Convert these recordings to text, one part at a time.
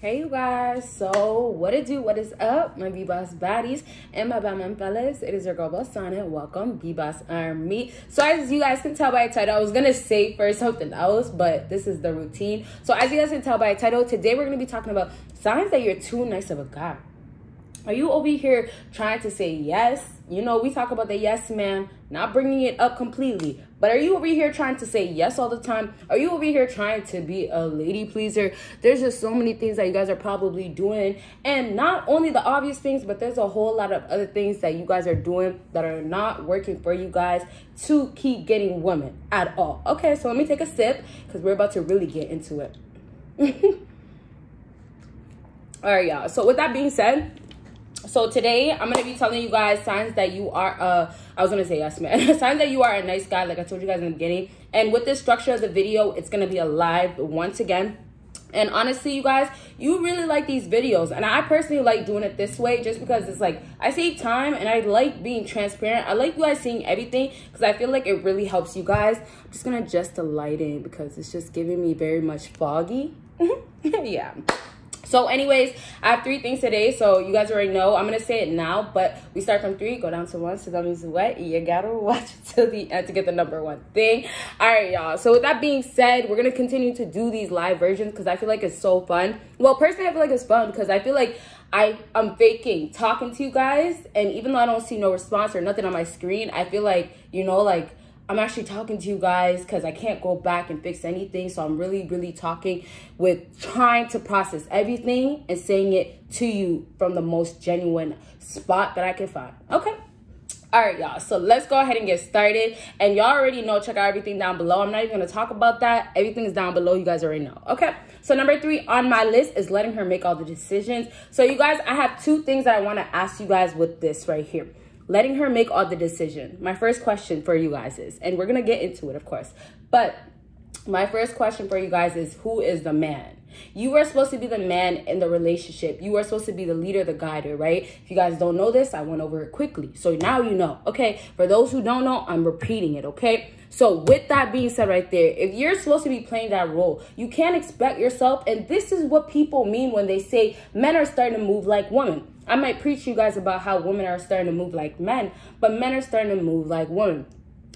Hey you guys, so what it do, what is up, my BBossBaddies and my Batman fellas? It is your girl Bosana. Welcome, BBossArmy. So as you guys can tell by the title, I was gonna say first something else, but this is the routine. So as you guys can tell by the title, today we're gonna be talking about signs that you're too nice of a guy. Are you over here trying to say yes? You know, we talk about the yes man, not bringing it up completely. But are you over here trying to say yes all the time? Are you over here trying to be a lady pleaser? There's just so many things that you guys are probably doing. And not only the obvious things, but there's a whole lot of other things that you guys are doing that are not working for you guys to keep getting women at all. Okay, so let me take a sip because we're about to really get into it. All right, y'all. So with that being said, so today I'm going to be telling you guys signs that you are, I was going to say yes, man. Signs that you are a nice guy, like I told you guys in the beginning. And with this structure of the video, it's going to be a live once again. And honestly, you guys, you really like these videos. And I personally like doing it this way just because it's like, I save time and I like being transparent. I like you guys seeing everything because I feel like it really helps you guys. I'm just going to adjust the lighting because it's just giving me very much foggy. Yeah. So anyways, I have 3 things today, so you guys already know. I'm going to say it now, but we start from 3, go down to 1, so that means what? You got to watch it till the end to get the number 1 thing. All right, y'all. So with that being said, we're going to continue to do these live versions because I feel like it's so fun. Well, personally, I feel like it's fun because I feel like I'm faking talking to you guys, and even though I don't see no response or nothing on my screen, I feel like, you know, like, I'm actually talking to you guys because I can't go back and fix anything. So I'm really talking with trying to process everything and saying it to you from the most genuine spot that I can find. Okay. All right, y'all. So let's go ahead and get started. And y'all already know, check out everything down below. I'm not even going to talk about that. Everything is down below. You guys already know. Okay. So number 3 on my list is letting her make all the decisions. So you guys, I have 2 things that I want to ask you guys with this right here. Letting her make all the decision. My first question for you guys is, and we're going to get into it, of course, but my first question for you guys is, who is the man? You are supposed to be the man in the relationship. You are supposed to be the leader, the guider, right? If you guys don't know this, I went over it quickly. So now you know, okay? For those who don't know, I'm repeating it, okay? So with that being said right there, if you're supposed to be playing that role, you can't expect yourself, and this is what people mean when they say men are starting to move like women. I might preach you guys about how women are starting to move like men, but men are starting to move like women.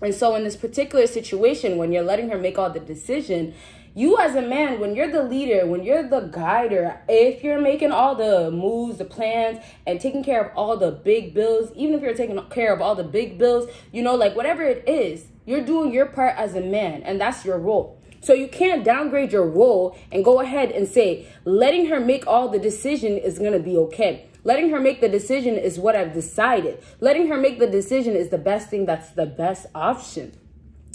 And so in this particular situation, when you're letting her make all the decision, you as a man, when you're the leader, when you're the guider, if you're making all the moves, the plans, and taking care of all the big bills, even if you're taking care of all the big bills, you know, like whatever it is, you're doing your part as a man, and that's your role. So you can't downgrade your role and go ahead and say, letting her make all the decision is going to be okay. Letting her make the decision is what I've decided. Letting her make the decision is the best thing. That's the best option.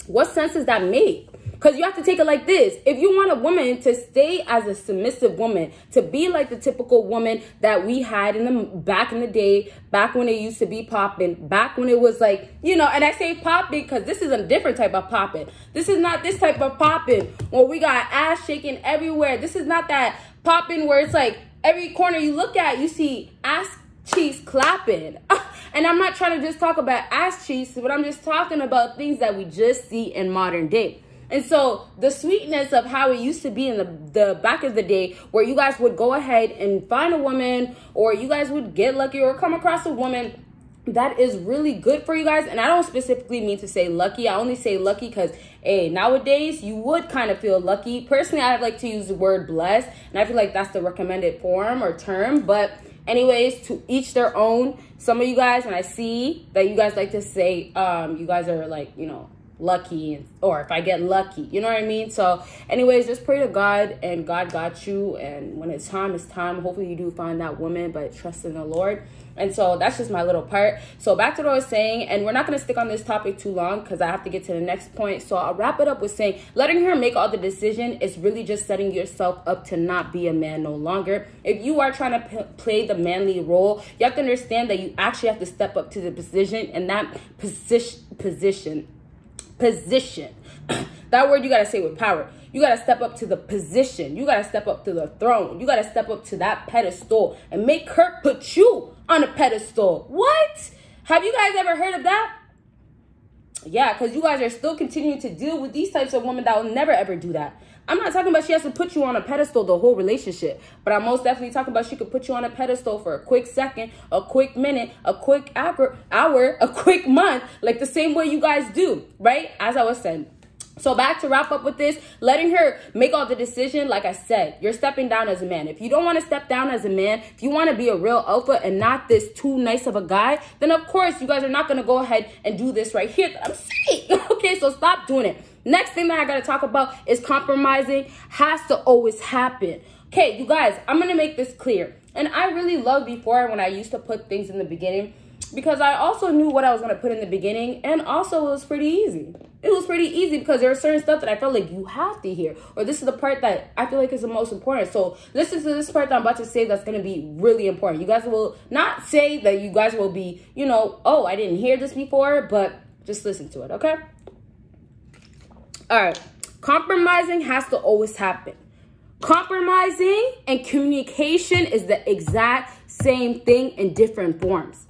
What sense does that make? Because you have to take it like this. If you want a woman to stay as a submissive woman, to be like the typical woman that we had back in the day, back when it used to be popping, back when it was like, you know, and I say popping because this is a different type of popping. This is not this type of popping where we got ass shaking everywhere. This is not that popping where it's like every corner you look at, you see ass cheeks clapping. And I'm not trying to just talk about ass cheeks, but I'm just talking about things that we just see in modern day. And so the sweetness of how it used to be in the back of the day where you guys would go ahead and find a woman, or you guys would get lucky or come across a woman that is really good for you guys. And I don't specifically mean to say lucky. I only say lucky because, hey, nowadays you would kind of feel lucky. Personally, I like to use the word blessed, and I feel like that's the recommended form or term. But anyways, to each their own. Some of you guys, and I see that you guys like to say, you guys are like, you know, lucky, or if I get lucky, you know what I mean? So anyways, just pray to God, and God got you, and when it's time, it's time. Hopefully you do find that woman, but trust in the Lord. And so that's just my little part. So back to what I was saying, and we're not going to stick on this topic too long because I have to get to the next point. So I'll wrap it up with saying, letting her make all the decision is really just setting yourself up to not be a man no longer. If you are trying to play the manly role, you have to understand that you actually have to step up to the position, and that position. That word you got to say with power. You got to step up to the position. You got to step up to the throne. You got to step up to that pedestal and make her put you on a pedestal. What? Have you guys ever heard of that? Yeah, because you guys are still continuing to deal with these types of women that will never ever do that. I'm not talking about she has to put you on a pedestal the whole relationship, but I'm most definitely talking about she could put you on a pedestal for a quick second, a quick minute, a quick hour, a quick month, like the same way you guys do, right? As I was saying. So back to wrap up with this, letting her make all the decision. Like I said, you're stepping down as a man. If you don't want to step down as a man, if you want to be a real alpha and not this too nice of a guy, then of course you guys are not going to go ahead and do this right here that I'm saying. Okay, so stop doing it. Next thing that I got to talk about is compromising has to always happen. Okay, you guys, I'm going to make this clear. And I really loved before when I used to put things in the beginning, because I also knew what I was going to put in the beginning, and also it was pretty easy. It was pretty easy because there are certain stuff that I felt like you have to hear, or this is the part that I feel like is the most important. So listen to this part that I'm about to say that's going to be really important. You guys will not say that you guys will be, you know, oh, I didn't hear this before, but just listen to it, okay? All right. Compromising has to always happen. Compromising and communication is the exact same thing in different forms.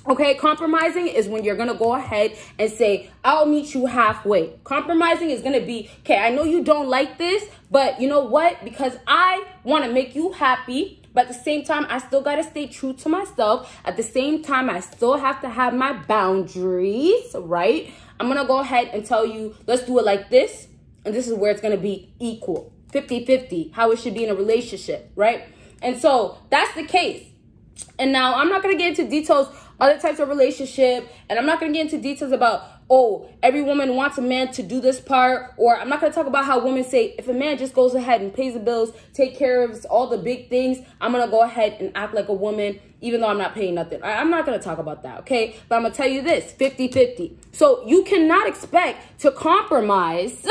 Okay, compromising is when you're going to go ahead and say, I'll meet you halfway. Compromising is going to be, okay, I know you don't like this, but you know what? Because I want to make you happy, but at the same time, I still got to stay true to myself. At the same time, I still have to have my boundaries, right? I'm going to go ahead and tell you, let's do it like this. And this is where it's going to be equal, 50-50, how it should be in a relationship, right? And so that's the case. And now I'm not going to get into details, other types of relationship, and I'm not going to get into details about, oh, every woman wants a man to do this part, or I'm not going to talk about how women say, if a man just goes ahead and pays the bills, take care of all the big things, I'm going to go ahead and act like a woman, even though I'm not paying nothing. I'm not going to talk about that, okay? But I'm going to tell you this, 50-50. So you cannot expect to compromise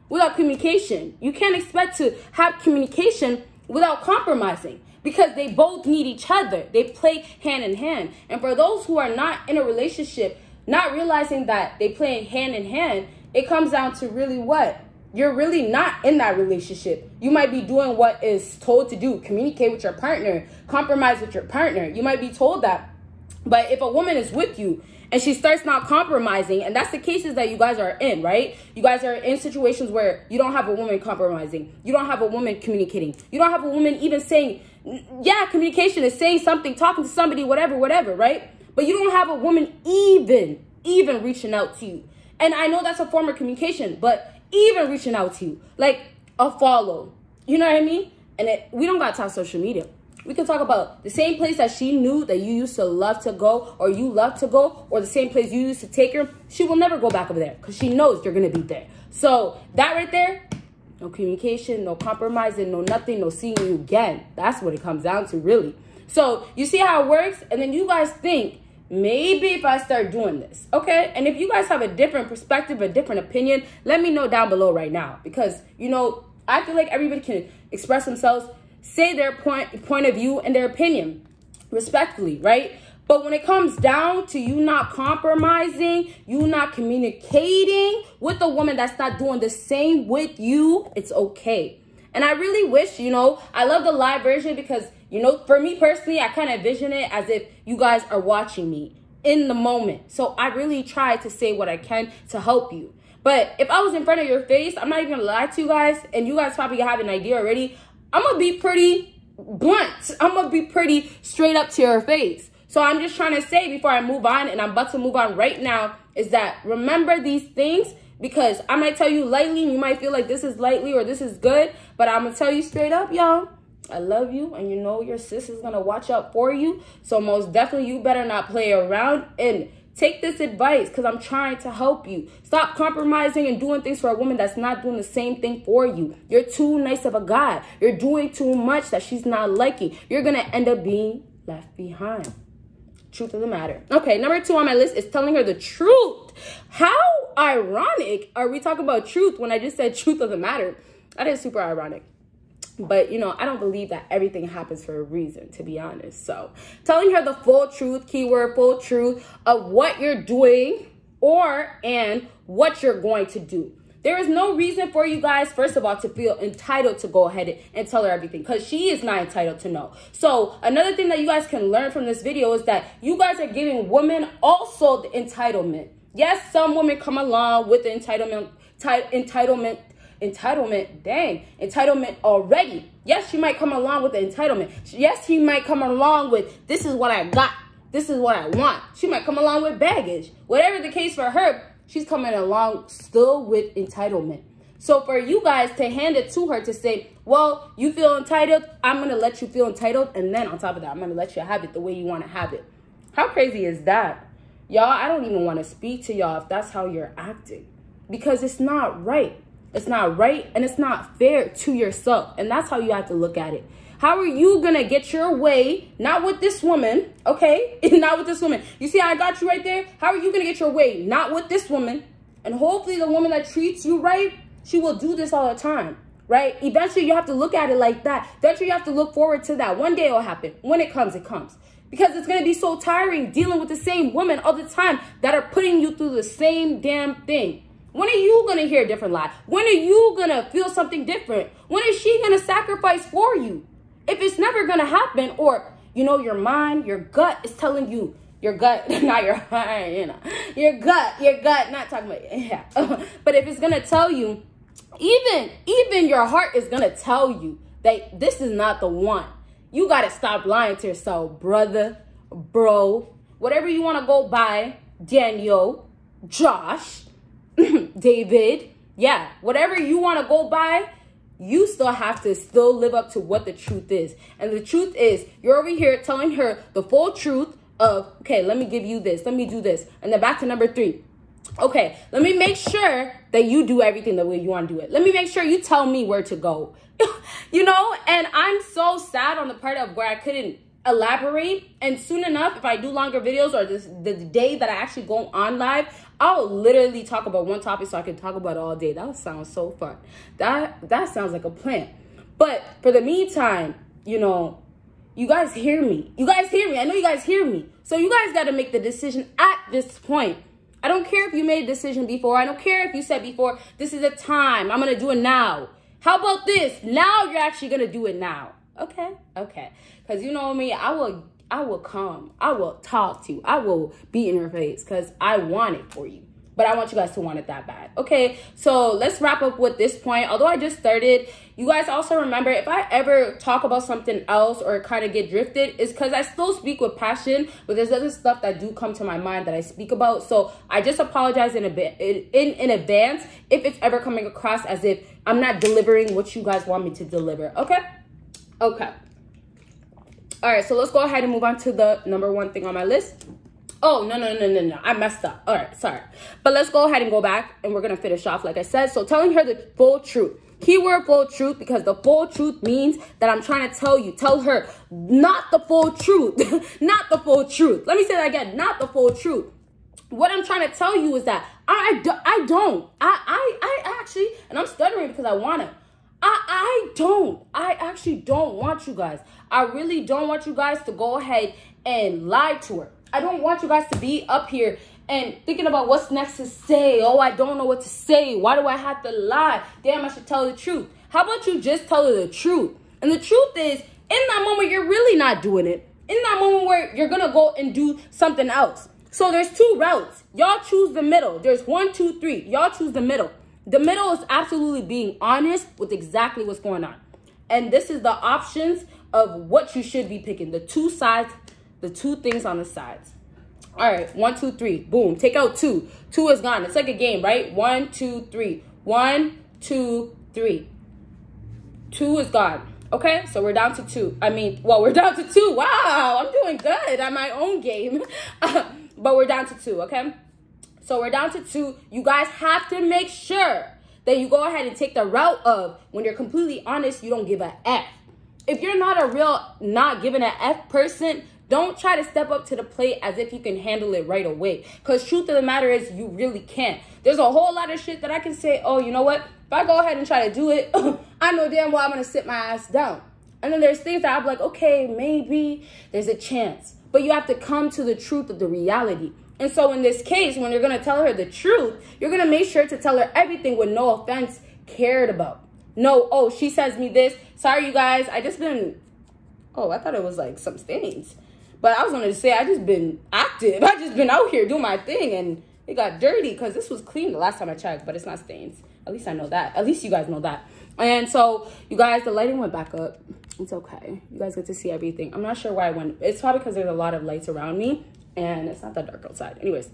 without communication. You can't expect to have communication without compromising, because they both need each other. They play hand in hand. And for those who are not in a relationship, not realizing that they play hand in hand, it comes down to really what? You're really not in that relationship. You might be doing what is told to do. Communicate with your partner. Compromise with your partner. You might be told that. But if a woman is with you and she starts not compromising, and that's the cases that you guys are in, right? You guys are in situations where you don't have a woman compromising. You don't have a woman communicating. You don't have a woman even saying, yeah, communication is saying something, talking to somebody, whatever, right? But you don't have a woman even reaching out to you. And I know that's a form of communication, but even reaching out to you, like a follow. You know what I mean? And we don't got to talk social media. We can talk about the same place that she knew that you used to love to go, or you love to go, or the same place you used to take her. She will never go back over there because she knows you're going to be there. So that right there, no communication, no compromising, no nothing, no seeing you again. That's what it comes down to, really. So you see how it works? And then you guys think, maybe if I start doing this, okay? And if you guys have a different perspective, a different opinion, let me know down below right now. Because, you know, I feel like everybody can express themselves, say their point of view and their opinion respectfully, right? But when it comes down to you not compromising, you not communicating with a woman that's not doing the same with you, it's okay. And I really wish, you know, I love the live version because, you know, for me personally, I kind of envision it as if you guys are watching me in the moment. So I really try to say what I can to help you. But if I was in front of your face, I'm not even gonna lie to you guys, and you guys probably have an idea already, I'm gonna be pretty blunt. I'm gonna be pretty straight up to your face. So I'm just trying to say before I move on, and I'm about to move on right now, is that remember these things, because I might tell you lightly and you might feel like this is lightly or this is good, but I'm gonna tell you straight up, y'all, I love you, and you know your sis is gonna watch out for you. So most definitely you better not play around and take this advice, because I'm trying to help you. Stop compromising and doing things for a woman that's not doing the same thing for you. You're too nice of a guy. You're doing too much that she's not liking. You're gonna end up being left behind. Truth of the matter. Okay, number 2 on my list is telling her the truth. How ironic are we talking about truth when I just said truth of the matter? That is super ironic. But, you know, I don't believe that everything happens for a reason, to be honest. So telling her the full truth, keyword full truth, of what you're doing and what you're going to do. There is no reason for you guys, first of all, to feel entitled to go ahead and tell her everything, because she is not entitled to know. So another thing that you guys can learn from this video is that you guys are giving women also the entitlement. Yes, some women come along with the entitlement entitlement, dang, entitlement already. Yes, she might come along with the entitlement. Yes, he might come along with, this is what I got. This is what I want. She might come along with baggage. Whatever the case for her, she's coming along still with entitlement. So for you guys to hand it to her to say, well, you feel entitled, I'm going to let you feel entitled. And then on top of that, I'm going to let you have it the way you want to have it. How crazy is that? Y'all, I don't even want to speak to y'all if that's how you're acting. Because it's not right. It's not right and it's not fair to yourself. And that's how you have to look at it. How are you going to get your way? Not with this woman, okay? Not with this woman. You see how I got you right there? How are you going to get your way? Not with this woman. And hopefully the woman that treats you right, she will do this all the time, right? Eventually you have to look at it like that. Eventually you have to look forward to that. One day it will happen. When it comes, it comes. Because it's going to be so tiring dealing with the same woman all the time that are putting you through the same damn thing. When are you going to hear a different lie? When are you going to feel something different? When is she going to sacrifice for you? If it's never going to happen, or, you know, your mind, your gut is telling you, your gut, not your heart, you know, your gut, not talking about, yeah. But if it's going to tell you, even your heart is going to tell you that this is not the one. You got to stop lying to yourself, brother, bro, whatever you want to go by, Daniel, Josh, David, yeah, whatever you want to go by, you still have to still live up to what the truth is. And the truth is, you're over here telling her the full truth of, okay, let me give you this, let me do this. And then back to number 3. Okay, let me make sure that you do everything the way you want to do it. Let me make sure you tell me where to go. You know, and I'm so sad on the part of where I couldn't elaborate. And soon enough, if I do longer videos or the day that I actually go on live, I'll literally talk about one topic so I can talk about it all day. That sounds so fun. That sounds like a plan. But for the meantime, you know, you guys hear me. You guys hear me. I know you guys hear me. So you guys got to make the decision at this point. I don't care if you made a decision before. I don't care if you said before, this is the time. I'm going to do it now. How about this? Now you're actually going to do it now. Okay? Okay. Because you know me, I will come. I will talk to you. I will be in your face because I want it for you. But I want you guys to want it that bad. Okay, so let's wrap up with this point. Although I just started, you guys also remember, if I ever talk about something else or kind of get drifted, it's because I still speak with passion, but there's other stuff that do come to my mind that I speak about. So I just apologize in advance if it's ever coming across as if I'm not delivering what you guys want me to deliver. Okay? Okay. All right, so let's go ahead and move on to the number 1 thing on my list. Oh, no. I messed up. All right, sorry. But let's go ahead and go back, and we're going to finish off like I said. So telling her the full truth. Keyword full truth, because the full truth means that I'm trying to tell her not the full truth. Not the full truth. Let me say that again. Not the full truth. What I'm trying to tell you is that I actually, and I'm stuttering because I want to. I actually don't want you guys. I really don't want you guys to go ahead and lie to her. I don't want you guys to be up here and thinking about what's next to say. Oh, I don't know what to say. Why do I have to lie? Damn, I should tell the truth. How about you just tell her the truth? And the truth is, in that moment, you're really not doing it. In that moment where you're going to go and do something else. So there's 2 routes. Y'all choose the middle. There's 1, 2, 3. Y'all choose the middle. The middle is absolutely being honest with exactly what's going on. And this is the options of what you should be picking. The 2 sides, the 2 things on the sides. All right, 1, 2, 3. Boom. Take out 2. 2 is gone. It's like a game, right? 1, 2, 3. 1, 2, 3. 2 is gone. Okay, so we're down to 2. We're down to 2. Wow, I'm doing good at my own game. But we're down to 2, okay? So we're down to 2. You guys have to make sure that you go ahead and take the route of, when you're completely honest, you don't give a F. If you're not a real not giving an F person, don't try to step up to the plate as if you can handle it right away. Because truth of the matter is, you really can't. There's a whole lot of shit that I can say, oh, you know what? If I go ahead and try to do it, I know damn well I'm going to sit my ass down. And then there's things that I'm like, okay, maybe there's a chance. But you have to come to the truth of the reality. And so in this case, when you're going to tell her the truth, you're going to make sure to tell her everything with no offense cared about. No, oh, she says me this. Sorry, you guys. I thought it was like some stains. But I was going to say, I just been active. I just been out here doing my thing. And it got dirty because this was clean the last time I checked. But it's not stains. At least I know that. At least you guys know that. And so, you guys, the lighting went back up. It's okay. You guys get to see everything. I'm not sure why I went. It's probably because there's a lot of lights around me. And it's not that dark outside. Anyways,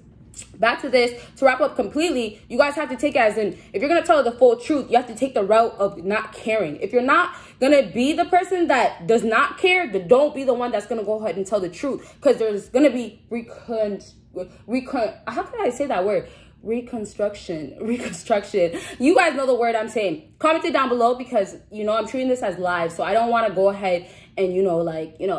back to this. To wrap up completely, you guys have to take it as in, if you're going to tell her the full truth, you have to take the route of not caring. If you're not going to be the person that does not care, then don't be the one that's going to go ahead and tell the truth. Because there's going to be how can I say that word? Reconstruction. You guys know the word I'm saying. Comment it down below, because you know I'm treating this as live, so I don't want to go ahead and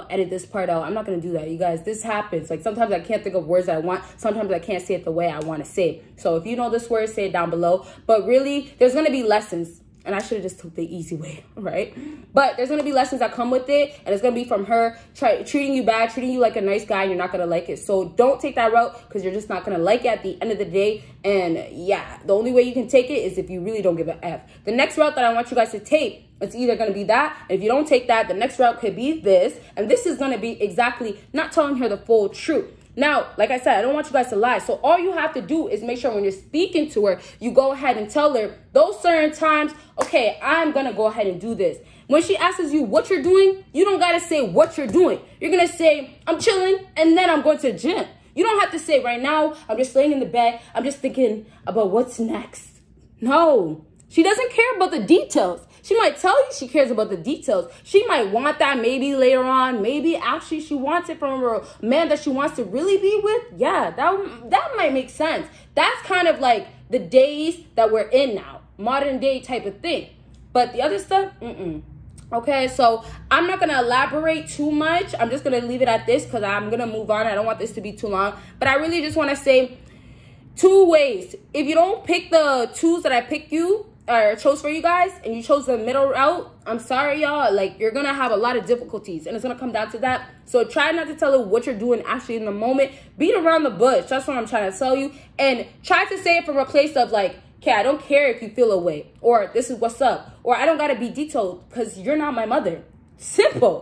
edit this part out. I'm not gonna do that, you guys. This happens. Like, sometimes I can't think of words that I want. Sometimes I can't say it the way I want to say it. So if you know this word, say it down below. But really, there's gonna be lessons. And I should have just took the easy way, right? But there's going to be lessons that come with it. And it's going to be from her treating you bad, treating you like a nice guy. And you're not going to like it. So don't take that route, because you're just not going to like it at the end of the day. And yeah, the only way you can take it is if you really don't give a F. The next route that I want you guys to take, it's either going to be that. And if you don't take that, the next route could be this. And this is going to be exactly not telling her the full truth. Now, like I said, I don't want you guys to lie. So all you have to do is make sure when you're speaking to her, you go ahead and tell her those certain times, okay, I'm going to go ahead and do this. When she asks you what you're doing, you don't got to say what you're doing. You're going to say, I'm chilling, and then I'm going to the gym. You don't have to say, right now, I'm just laying in the bed. I'm just thinking about what's next. No, she doesn't care about the details. She might tell you she cares about the details. She might want that maybe later on. Maybe actually she wants it from a man that she wants to really be with. Yeah, that might make sense. That's kind of like the days that we're in now. Modern day type of thing. But the other stuff, Okay, so I'm not going to elaborate too much. I'm just going to leave it at this, because I'm going to move on. I don't want this to be too long. But I really just want to say 2 ways. If you don't pick the 2s that I picked chose for you guys, and you chose the middle route, I'm sorry, y'all. Like, you're gonna have a lot of difficulties, and it's gonna come down to that. So try not to tell her what you're doing actually in the moment. Beat around the bush. That's what I'm trying to tell you. And try to say it from a place of like, okay, I don't care if you feel away, or this is what's up, or I don't gotta be detailed because you're not my mother. Simple.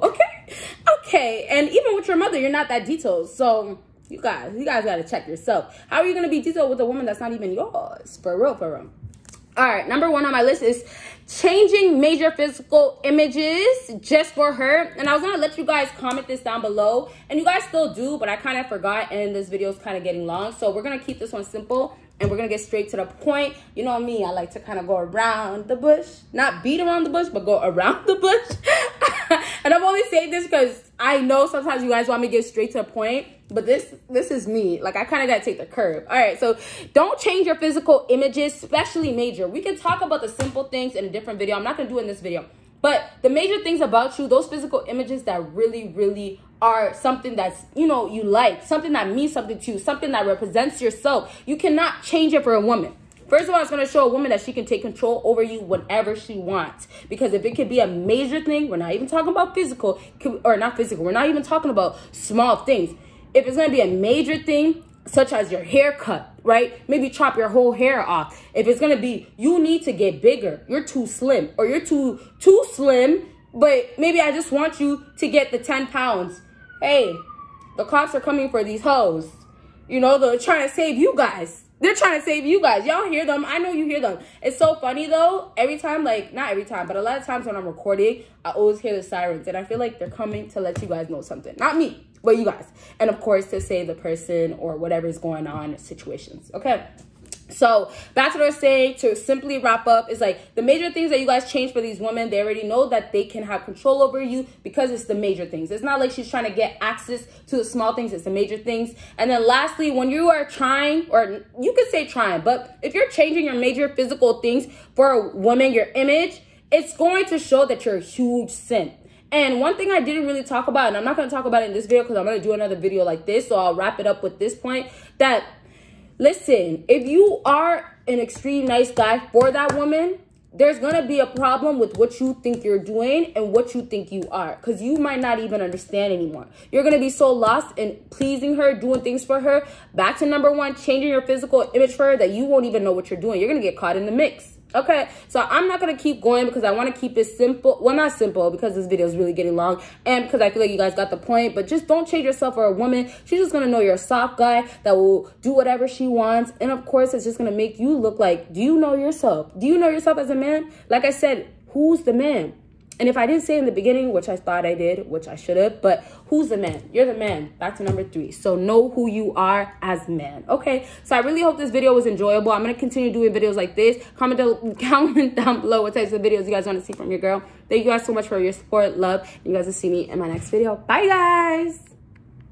Okay. And even with your mother, you're not that detailed. So you guys gotta check yourself. How are you gonna be detailed with a woman that's not even yours? For real. All right, number 1 on my list is changing major physical images just for her. And I was going to let you guys comment this down below. And you guys still do, but I kind of forgot. And this video is kind of getting long. So we're going to keep this one simple. And we're going to get straight to the point. You know me, I like to kind of go around the bush. Not beat around the bush, but go around the bush. And I'm only saying this because I know sometimes you guys want me to get straight to the point. But this is me. Like, I kind of got to take the curve. All right, so don't change your physical images, especially major. We can talk about the simple things in a different video. I'm not going to do it in this video. But the major things about you, those physical images that really, really are something that's, you like, something that means something to you, something that represents yourself. You cannot change it for a woman. First of all, it's going to show a woman that she can take control over you whenever she wants. Because if it could be a major thing, we're not even talking about physical, or not physical. We're not even talking about small things. If it's going to be a major thing, such as your haircut, right? Maybe chop your whole hair off. If it's going to be, you need to get bigger. You're too slim, or you're too slim, but maybe I just want you to get the 10 pounds. Hey, the cops are coming for these hoes. They're trying to save you guys. They're trying to save you guys. Y'all hear them. I know you hear them. It's so funny, though. Every time, like, not every time, but a lot of times when I'm recording, I always hear the sirens. And I feel like they're coming to let you guys know something. Not me, but you guys. And, of course, to save the person or whatever is going on in situations. Okay? So, back to what I was saying, to simply wrap up, is like the major things that you guys change for these women, they already know that they can have control over you because it's the major things. It's not like she's trying to get access to the small things, it's the major things. And then lastly, when you are trying, or you could say trying, but if you're changing your major physical things for a woman, your image, it's going to show that you're a huge simp. And one thing I didn't really talk about, and I'm not going to talk about it in this video because I'm going to do another video like this, so I'll wrap it up with this point, that listen, if you are an extreme nice guy for that woman, there's going to be a problem with what you think you're doing and what you think you are. Because you might not even understand anymore. You're going to be so lost in pleasing her, doing things for her. Back to number 1, changing your physical image for her, that you won't even know what you're doing. You're going to get caught in the mix. Okay, so I'm not going to keep going because I want to keep it simple. Well, not simple because this video is really getting long and because I feel like you guys got the point. But just don't change yourself for a woman. She's just going to know you're a soft guy that will do whatever she wants. And of course, it's just going to make you look like, do you know yourself? Do you know yourself as a man? Like I said, who's the man? And if I didn't say in the beginning, which I thought I did, which I should have, but who's the man? You're the man. Back to number 3. So know who you are as man. Okay, so I really hope this video was enjoyable. I'm going to continue doing videos like this. Comment down below what types of videos you guys want to see from your girl. Thank you guys so much for your support, love. You guys will see me in my next video. Bye, guys.